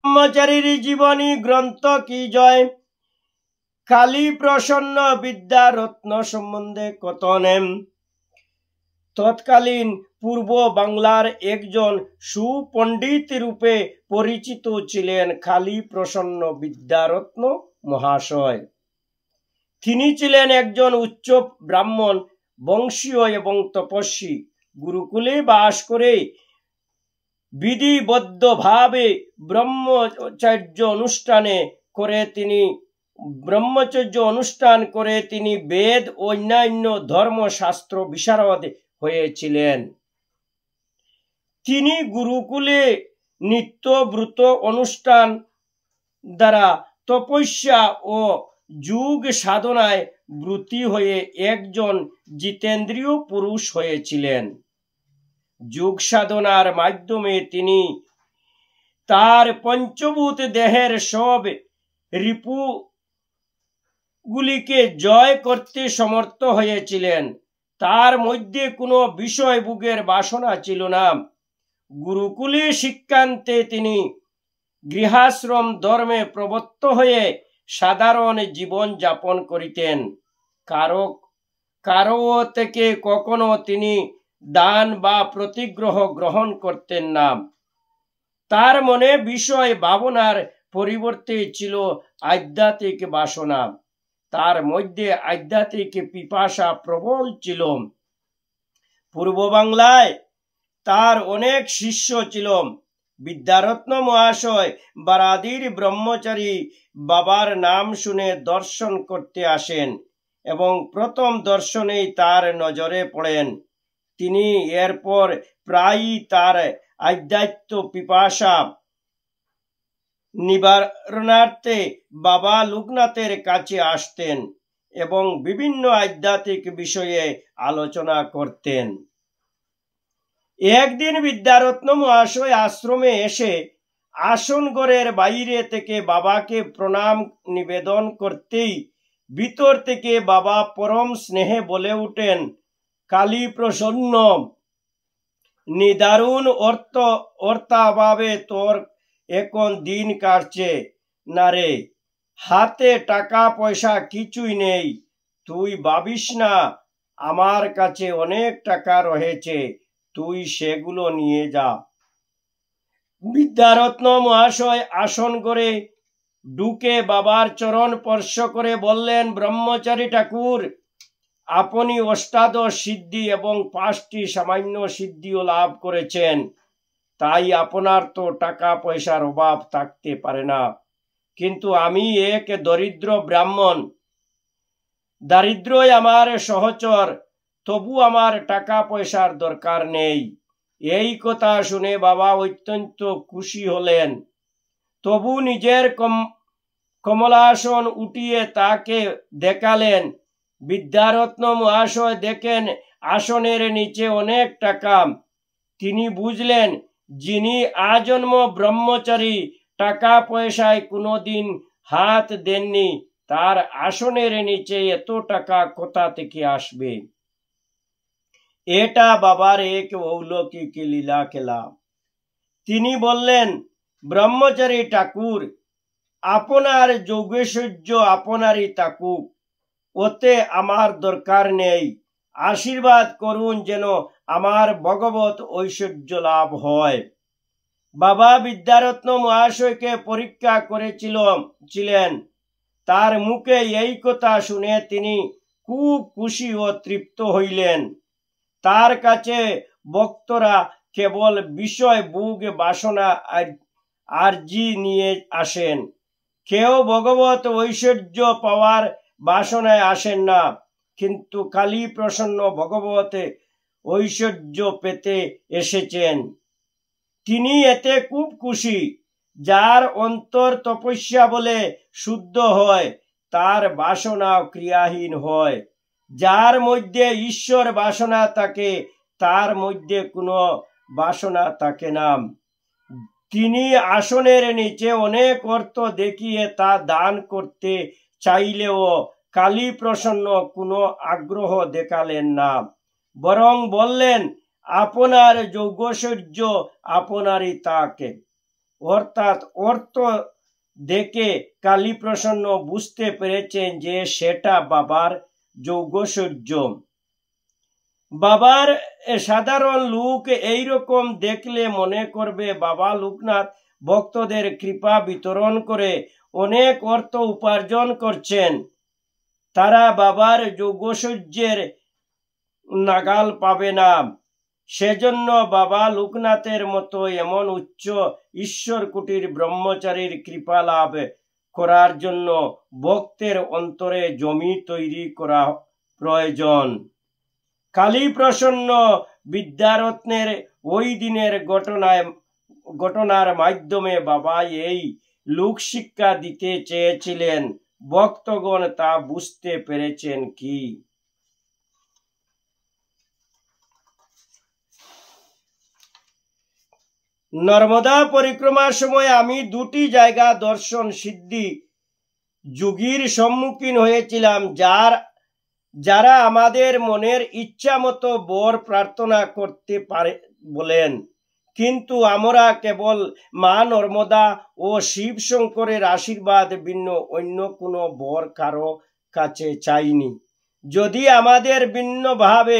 ব্রহ্মচারীর জীবনী গ্রন্থ কি জয়, কালী প্রসন্ন বিদ্যারত্ন সম্বন্ধে কথনেম। তৎকালীন পূর্ব বাংলার একজন সুপণ্ডিত রূপে পরিচিত ছিলেন কালী প্রসন্ন বিদ্যারত্ন মহাশয়। তিনি ছিলেন একজন উচ্চ ব্রাহ্মণ বংশীয় এবং তপস্বী। গুরুকুলে বাস করে বিধিবদ্ধভাবে ব্রহ্মচর্য অনুষ্ঠান করে তিনি বেদ ও অন্যান্য ধর্মশাস্ত্র বিশারদ হয়েছিলেন। তিনি গুরুকুলে নিত্যব্রত অনুষ্ঠান দ্বারা তপস্যা ও যোগ সাধনায় ব্রতী হয়ে একজন জিতেন্দ্রীয় পুরুষ হয়েছিলেন। যোগ সাধনার মাধ্যমে তিনি তার পঞ্চভূত দেহের সব রিপুগুলিকে জয় করতে সমর্থ হয়েছিলেন। তার মধ্যে কোনো বিষয় ভোগের বাসনা ছিল না। গুরুকুলে শিক্ষান্তে তিনি গৃহাশ্রম ধর্মে প্রবৃত্ত হয়ে সাধারণ জীবন যাপন করিতেন। কারো থেকে কখনো তিনি দান বা প্রতিগ্রহ গ্রহণ করতেন না। তার মনে বিষয় ভাবনার পরিবর্তে ছিল আধ্যাত্মিক বাসনা। তার মধ্যে আধ্যাত্মিক পিপাসা প্রবল ছিল। পূর্ব বাংলায় তার অনেক শিষ্য ছিল। বিদ্যারত্ন মহাশয় বারাদির ব্রহ্মচারী বাবার নাম শুনে দর্শন করতে আসেন এবং প্রথম দর্শনেই তার নজরে পড়েন। তিনি এরপর প্রায়ই তার আধ্যাত্ম পিপাসা নিবারণার্থে বাবা লোকনাথের কাছে আসতেন এবং বিভিন্ন আধ্যাত্মিক বিষয়ে আলোচনা করতেন। একদিন বিদ্যারত্ন মহাশয় আশ্রমে এসে আসন ঘরের বাইরে থেকে বাবাকে প্রণাম নিবেদন করতেই ভিতর থেকে বাবা পরম স্নেহে বলে উঠেন, কালী প্রসন্ন, নিদারুণ অর্থাভাবে তোর এখন দিন কাটছে না রে। হাতে টাকা পয়সা কিছুই নেই। তুই ভাবিস না, আমার কাছে অনেক টাকা রয়েছে, তুই সেগুলো নিয়ে যা। বিদ্যারত্ন মহাশয় আসন করে ঢুকে বাবার চরণ স্পর্শ করে বললেন, ব্রহ্মচারী ঠাকুর, আপনি অষ্টাদশ সিদ্ধি এবং 5টি সামান্য সিদ্ধিও লাভ করেছেন, তাই আপনার তো টাকা পয়সার অভাব থাকতে পারে না। কিন্তু আমি এক দরিদ্র ব্রাহ্মণ, দারিদ্র্যই আমার সহচর, তবু আমার টাকা পয়সার দরকার নেই। এই কথা শুনে বাবা অত্যন্ত খুশি হলেন। তবু নিজের কমলাসন উঠিয়ে তাকে দেখালেন। বিদ্যারত্ন মহাশয় দেখেন আসনের নিচে অনেক টাকা। তিনি বুঝলেন, যিনি আজন্ম ব্রহ্মচারী, টাকা পয়সায় কোনোদিন হাত দেননি, তার আসনের নিচে এত টাকা কোথা থেকে আসবে। এটা বাবার এক অলৌকিক লীলা খেলা। তিনি বললেন, ব্রহ্মচারী ঠাকুর, আপনার যোগৈশ্বর্য আপনারই থাকুক, ওতে আমার দরকার নেই। আশীর্বাদ করুন যেন আমার ভগবত ঐশ্বর্য লাভ হয়। বাবা বিদ্যারত্ন মহাশয়কে পরীক্ষা করেছিলেন। তার মুখে এই কথা শুনে তিনি খুব খুশি ও তৃপ্ত হইলেন। তার কাছে ভক্তরা কেবল বিষয় ভোগ বাসনা আর্জি নিয়ে আসেন। কেউ ভগবত ঐশ্বর্য পাওয়ার বাসনায় আসেন না, কিন্তু কালী প্রসন্ন ভগবত ঐশ্বর্য পেতে এসেছেন। তিনি এতে খুব খুশি। যার অন্তর তপস্যা বলে শুদ্ধ হয়, তার বাসনা ক্রিয়াহীন হয়। যার মধ্যে ঈশ্বর বাসনা থাকে, তার মধ্যে কোনো বাসনা থাকে না। তিনি আসনের নিচে অনেক অর্থ দেখিয়ে তা দান করতে চাইলেও কালী প্রসন্ন কোনো আগ্রহ দেখালেন না, বরং বললেন, আপনার যোগৈশ্বর্য আপনারই থাকে, অর্থাৎ অর্থ দেখে কালীপ্রসন্ন বুঝতে পেরেছেন যে সেটা বাবার যোগসূর্য। বাবার সাধারণ লোক এইরকম দেখলে মনে করবে বাবা লোকনাথ ভক্তদের কৃপা বিতরণ করে অনেক অর্থ উপার্জন করছেন, তারা বাবার যোগসূর্যের নাগাল পাবে না। সেজন্য বাবা লোকনাথের মতো এমন উচ্চ ঈশ্বর কুটির ব্রহ্মচারীর কৃপা লাভ করার জন্য ভক্তের অন্তরে জমি তৈরি করা প্রয়োজন। কালীপ্রসন্ন বিদ্যারত্নের ওই দিনের ঘটনার মাধ্যমে বাবা এই লোক শিক্ষা দিতে চেয়েছিলেন। ভক্তগণ তা বুঝতে পেরেছেন কি? নর্মদা পরিক্রমার সময় আমি দুটি জায়গা দর্শন সিদ্ধি যোগীর সম্মুখীন হয়েছিলাম, যারা আমাদের মনের ইচ্ছা মতো বর প্রার্থনা করতে পারে বলেন, কিন্তু আমরা কেবল মা নর্মদা ও শিব শঙ্করের আশীর্বাদ ভিন্ন অন্য কোনো বর কারো কাছে চাইনি। যদি আমাদের ভিন্নভাবে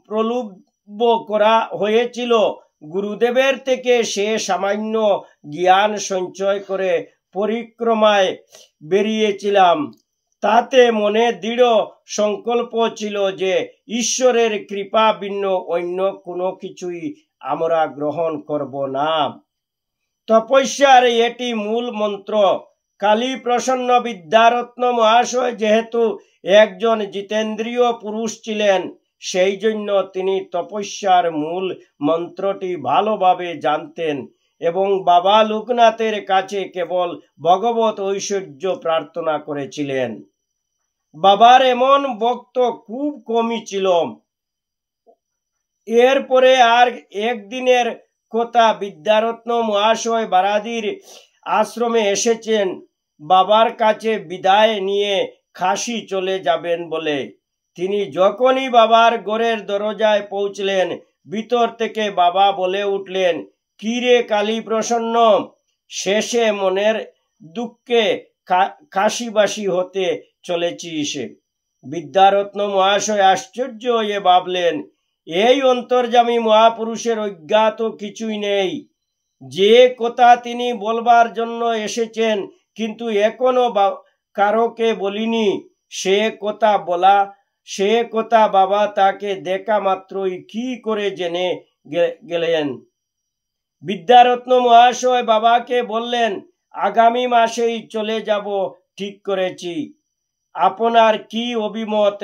প্রলোভ করা হয়েছিল, গুরুদেবের থেকে সে সামান্য জ্ঞান সঞ্চয় করে পরিক্রমায় বেরিয়েছিলাম। তাতে মনে দৃঢ় সংকল্প ছিল যে ঈশ্বরের কৃপা ভিন্ন অন্য কোনো কিছুই আমরা গ্রহণ করব না। তপস্যার এটি মূল মন্ত্র। কালীপ্রসন্ন বিদ্যারত্ন মহাশয় যেহেতু একজন জিতেন্দ্রীয় পুরুষ ছিলেন, সেই জন্য তিনি তপস্যার মূল মন্ত্রটি ভালোভাবে জানতেন এবং বাবা লোকনাথের কাছে কেবল ভগবত ঐশ্বর্য প্রার্থনা করেছিলেন। বাবার এমন ভক্ত খুব কমই ছিল। এরপরে আর একদিনের কথা, বিদ্যারত্ন মহাশয় বারাদির আশ্রমে এসেছেন বাবার কাছে বিদায় নিয়ে কাশী চলে যাবেন বলে। তিনি যখনই বাবার ঘরের দরজায় পৌঁছলেন, ভিতর থেকে বাবা বলে উঠলেন, কি রে কালীপ্রসন্ন, শেষে মনের দুঃখে কাশীবাসী হতে চলেছিস? বিদ্যারত্ন মহাশয় আশ্চর্য হয়ে ভাবলেন, এই অন্তর্যামী মহাপুরুষের অজ্ঞাত কিছুই নেই। যে কথা তিনি বলবার জন্য এসেছেন কিন্তু এখনো কারোকে বলিনি, সে কথা বাবা তাকে দেখা মাত্রই কি করে জেনে গেলেন? বিদ্যারত্ন মহাশয় বাবাকে বললেন, আগামী মাসেই চলে যাব ঠিক করেছি। আপনার কি অভিমত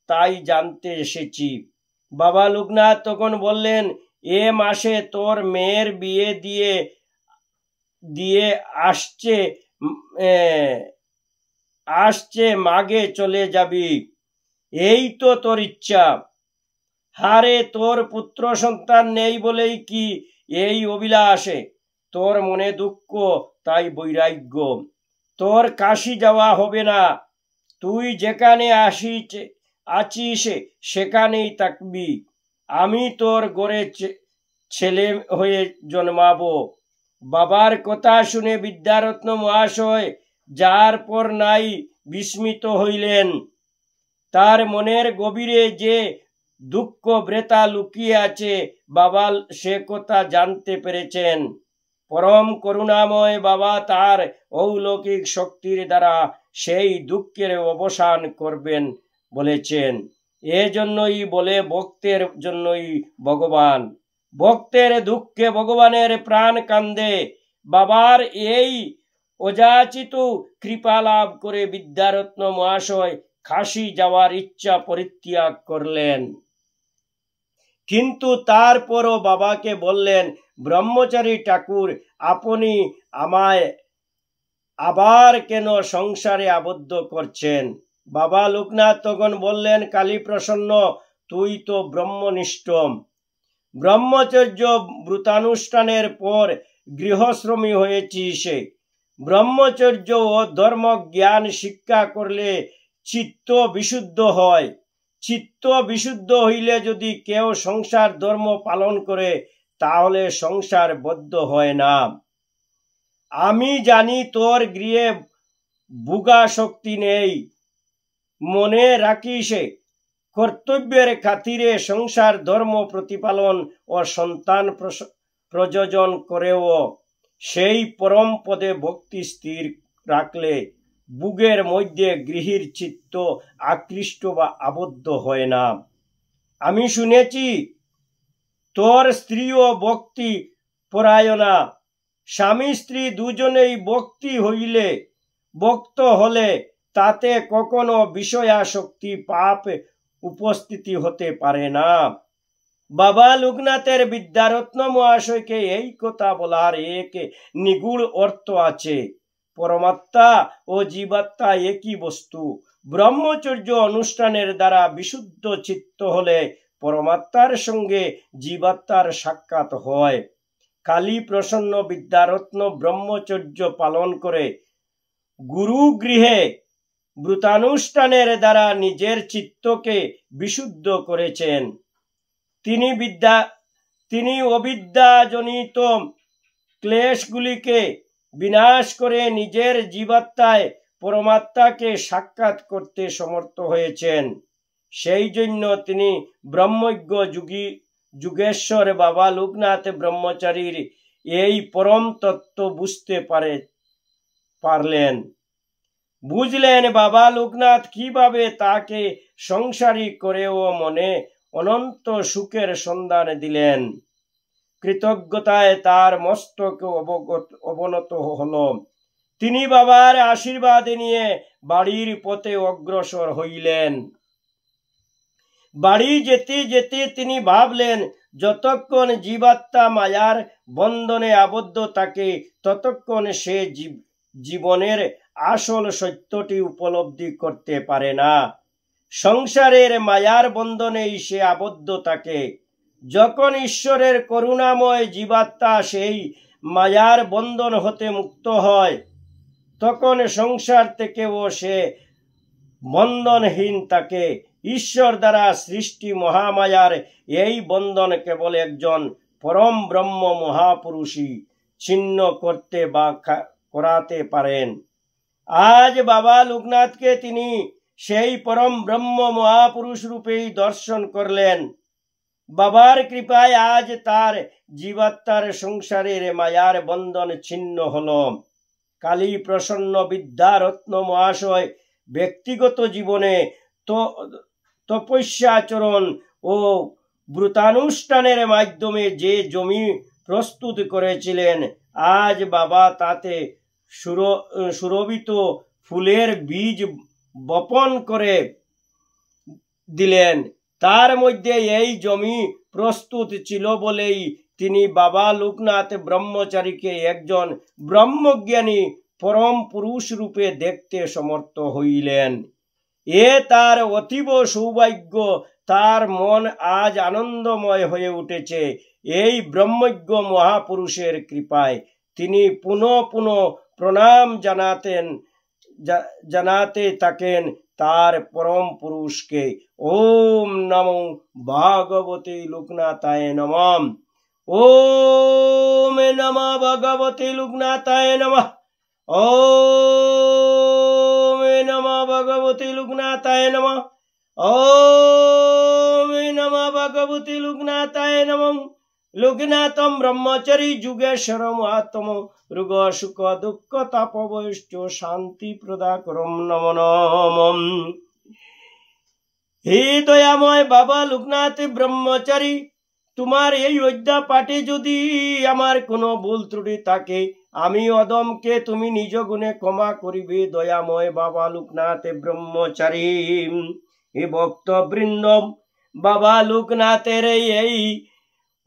তাই জানতে এসেছি। বাবা লোকনাথ তখন বললেন, এ মাসে তোর মেয়ের বিয়ে দিয়ে আসছে মাগে চলে যাবি, এই তো তোর ইচ্ছা। হারে, তোর পুত্র সন্তান নেই বলেই কি এই অভিলাষে? তোর মনে দুঃখ তাই বৈরাগ্য। তোর কাশী যাওয়া হবে না। তুই যেখানে আছিস সেখানেই থাকবি। আমি তোর ঘরে ছেলে হয়ে জন্মাবো। বাবার কথা শুনে বিদ্যারত্ন মহাশয় যার পর নাই বিস্মিত হইলেন। তার মনের গভীরে যে দুঃখ ব্রেতা লুকিয়ে আছে বাবা সে কথা জানতে পেরেছেন। পরম করুণাময় বাবা তার অলৌকিক শক্তির দ্বারা সেই দুঃখের অবসান করবেন বলেছেন। এজন্যই বলে ভক্তের জন্যই ভগবান। ভক্তের দুঃখে ভগবানের প্রাণ কান্দে। বাবার এই অযাচিত কৃপা লাভ করে বিদ্যারত্ন মহাশয় কাশী যাওয়ার ইচ্ছা পরিত্যাগ করলেন। কিন্তু তারপরও বাবাকে বললেন, ব্রহ্মচারী ঠাকুর, আপনি আমায় আবার কেন সংসারে আবদ্ধ করছেন? বাবা লোকনাথ তখন বললেন, কালীপ্রসন্ন, তুই তো ব্রহ্মনিষ্ঠ। ব্রহ্মচর্য ব্রতানুষ্ঠানের পর গৃহশ্রমী হয়েছিস। ব্রহ্মচর্য ও ধর্ম জ্ঞান শিক্ষা করলে চিত্ত বিশুদ্ধ হয়। চিত্ত বিশুদ্ধ হইলে যদি কেউ সংসার ধর্ম পালন করে তাহলে সংসার বদ্ধ হয় না। আমি জানি তোর গৃহে ভোগা শক্তি নেই, মনে রাখিস কর্তব্যের খাতিরে সংসার ধর্ম প্রতিপালন ও সন্তান প্রযোজন করেও সেই পরম পদে ভক্তি স্থির রাখলে ভোগের মধ্যে গৃহীর চিত্ত আকৃষ্ট বা আবদ্ধ হয় না। আমি শুনেছি তোর স্ত্রীও ভক্তি পরায়ণা, স্বামী স্ত্রী দুজনেই ভক্ত হলে তাতে কখনো বিষয়াসক্তি পাপ উপস্থিতি হতে পারে না। বাবা লোকনাথের বিদ্যারত্ন মহাশয়কে এই কথা বলার এক নিগূঢ় অর্থ আছে। পরমাত্মা ও জীবাত্মা একই বস্তু। ব্রহ্মচর্য অনুষ্ঠানের দ্বারা বিশুদ্ধ চিত্ত হলে পরমাত্মার সঙ্গে জীবাত্মার সাক্ষাৎ হয়। কালী প্রসন্ন বিদ্যারত্ন ব্রহ্মচর্য পালন করে গুরু গৃহে ব্রতানুষ্ঠানের দ্বারা নিজের চিত্তকে বিশুদ্ধ করেছেন। তিনি অবিদ্যাজনিত ক্লেশগুলিকে বিনাশ করে নিজের জীবাত্মায় পরমাত্মাকে সাক্ষাৎ করতে সমর্থ হয়েছেন। সেই জন্য তিনি ব্রহ্মজ্ঞ যুগেশ্বর বাবা লোকনাথ ব্রহ্মচারীর এই পরম তত্ত্ব বুঝতে বুঝলেন বাবা লোকনাথ কিভাবে তাকে সংসারী করেও মনে অনন্ত সুখের সন্ধান দিলেন। কৃতজ্ঞতায় তার মস্তক অবনত হল। তিনি বাবার আশীর্বাদ নিয়ে বাড়ির পথে অগ্রসর হইলেন। বাড়ি যেতে যেতে তিনি ভাবলেন, যতক্ষণ জীবাত্মা মায়ার বন্ধনে আবদ্ধ থাকে ততক্ষণ সে জীবনের আসল সত্যটি উপলব্ধি করতে পারে না। সংসারের মায়ার বন্ধনেই সে আবদ্ধ থাকে। যখন ঈশ্বরের করুণাময় জীবাত্মা সেই মায়ার বন্ধন হতে মুক্ত হয়, তখন সংসার থেকেও সে বন্ধনহীন থাকে। ঈশ্বর দ্বারা সৃষ্টি মহামায়ার এই বন্ধন কেবল একজন পরম ব্রহ্ম মহাপুরুষই ছিন্ন করতে বা করাতে পারেন। আজ বাবা লোকনাথকে তিনি সেই পরম ব্রহ্ম মহাপুরুষ রূপেই দর্শন করলেন। বাবার কৃপায় আজ তার জীবাত্মার সংসারের মায়ার বন্ধন ছিন্ন হল। কালী প্রসন্ন বিদ্যারত্ন মহাশয় ব্যক্তিগত জীবনে তপস্যাচরণ ও ব্রতানুষ্ঠানের মাধ্যমে যে জমি প্রস্তুত করেছিলেন, আজ বাবা তাতে সুরভিত ফুলের বীজ বপন করে দিলেন। তার মধ্যে এই জমি প্রস্তুত ছিল বলেই তিনি বাবা লোকনাথ ব্রহ্মচারীকে একজন ব্রহ্মজ্ঞানী পরম পুরুষ রূপে দেখতে সমর্থ হইলেন। এ তার অতীব সৌভাগ্য। তার মন আজ আনন্দময় হয়ে উঠেছে এই ব্রহ্মজ্ঞ মহাপুরুষের কৃপায়। তিনি পুনঃ পুনঃ প্রণাম জানাতে থাকেন তার পরম পুরুষকে। ওম নমো ভগবতে লোকনাথায় নমঃ। ওম নমঃ ভগবতে লোকনাথায় নমঃ। ওম নমঃ ভগবতে লোকনাথায় নমঃ। ওম নমঃ ভগবতে লোকনাথায় নমঃ। লোকনাথম ব্রহ্মচারী যুগেশ্বর মহাত্ম রোগ সুখ দুঃখ তাপবৈশ্চ শান্তি প্রদাকরম নমো নমঃ। হে দয়াময় বাবা লোকনাথ ব্রহ্মচারী, তোমার এই অধ্যা পাঠে যদি আমার কোনো ভুল ত্রুটি থাকে, আমি অদমকে তুমি নিজ গুণে ক্ষমা করিবে দয়াময় বাবা লোকনাথ ব্রহ্মচারী। হে ভক্তবৃন্দ, বাবা লোকনাথের এই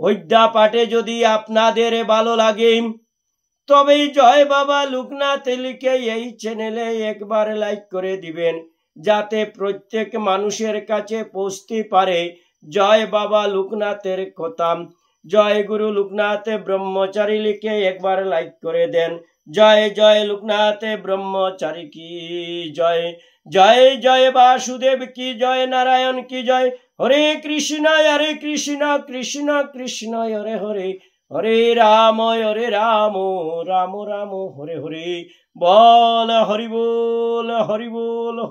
অধ্যা পাঠে যদি আপনাদের ভালো লাগে, তবে জয় বাবা লোকনাথ লিখে এই চ্যানেলে একবার লাইক করে দিবেন, যাতে প্রত্যেক মানুষের কাছে পৌঁছতে পারে জয় বাবা লোকনাথের কথা। জয় গুরু লোকনাথ ব্রহ্মচারী লিখে একবার লাইক করে দেন। জয় জয় লোকনাথ ব্রহ্মচারী কি জয়। जय जय वासुदेव की जय, नारायण की जय। हरे कृष्ण कृष्ण कृष्ण हरे हरे, हरे राम राम राम हरे हरे। बोल हरि बोल हरि बोल।